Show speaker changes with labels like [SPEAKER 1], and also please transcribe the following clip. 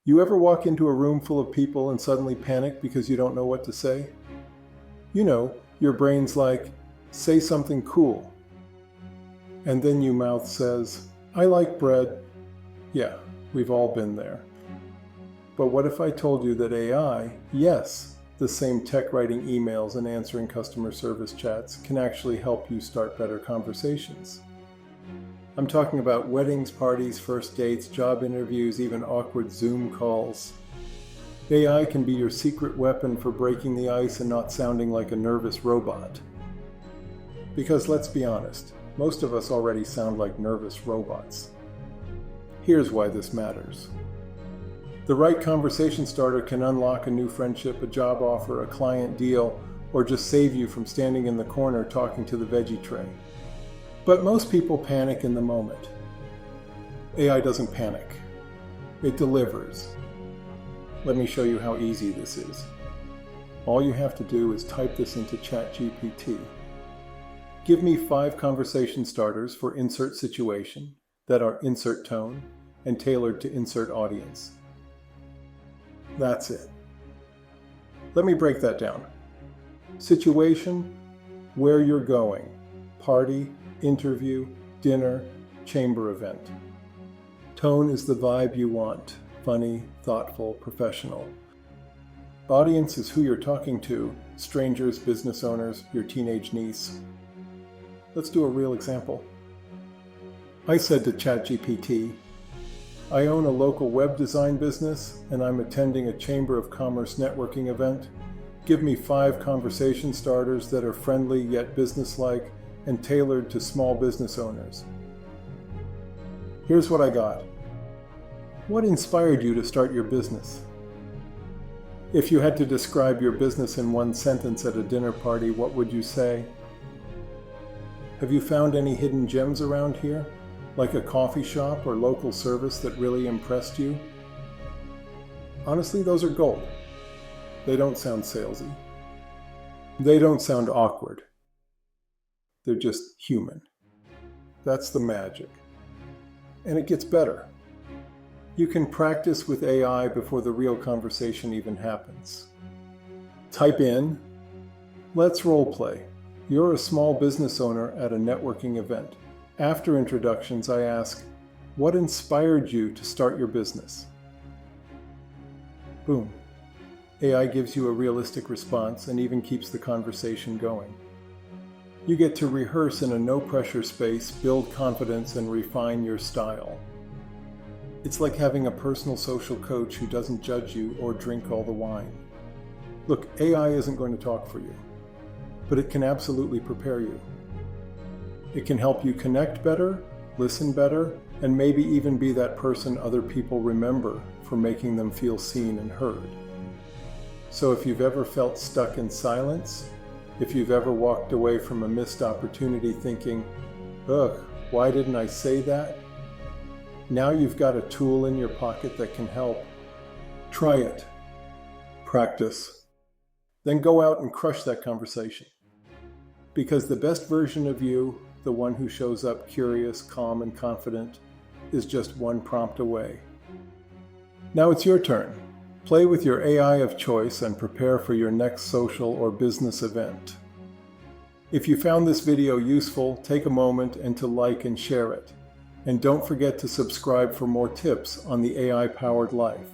[SPEAKER 1] You ever walk into a room full of people and suddenly panic because you don't know what to say? You know, your brain's like, say something cool. And then your mouth says, I like bread. Yeah, we've all been there. But what if I told you that AI, yes, the same tech writing emails and answering customer service chats, can actually help you start better conversations? I'm talking about weddings, parties, first dates, job interviews, even awkward Zoom calls. AI can be your secret weapon for breaking the ice and not sounding like a nervous robot. Because let's be honest, most of us already sound like nervous robots. Here's why this matters. The right conversation starter can unlock a new friendship, a job offer, a client deal, or just save you from standing in the corner talking to the veggie tray. But most people panic in the moment. AI doesn't panic. It delivers. Let me show you how easy this is. All you have to do is type this into ChatGPT. Give me 5 conversation starters for insert situation that are insert tone and tailored to insert audience. That's it. Let me break that down. Situation, where you're going, party, interview, dinner, chamber event. Tone is the vibe you want, funny, thoughtful, professional. Audience is who you're talking to, strangers, business owners, your teenage niece. Let's do a real example. I said to ChatGPT, I own a local web design business and I'm attending a Chamber of Commerce networking event. Give me 5 conversation starters that are friendly yet businesslike and tailored to small business owners. Here's what I got. What inspired you to start your business? If you had to describe your business in one sentence at a dinner party, what would you say? Have you found any hidden gems around here, like a coffee shop or local service that really impressed you? Honestly, those are gold. They don't sound salesy. They don't sound awkward. They're just human. That's the magic. And it gets better. You can practice with AI before the real conversation even happens. Type in, let's role play. You're a small business owner at a networking event. After introductions, I ask, what inspired you to start your business? Boom. AI gives you a realistic response and even keeps the conversation going. You get to rehearse in a no-pressure space, build confidence, and refine your style. It's like having a personal social coach who doesn't judge you or drink all the wine. Look, AI isn't going to talk for you, but it can absolutely prepare you. It can help you connect better, listen better, and maybe even be that person other people remember for making them feel seen and heard. So if you've ever felt stuck in silence, if you've ever walked away from a missed opportunity thinking, ugh, why didn't I say that? Now you've got a tool in your pocket that can help. Try it. Practice. Then go out and crush that conversation. Because the best version of you, the one who shows up curious, calm, and confident, is just one prompt away. Now it's your turn. Play with your AI of choice and prepare for your next social or business event. If you found this video useful, take a moment and to like and share it. And don't forget to subscribe for more tips on the AI-powered life.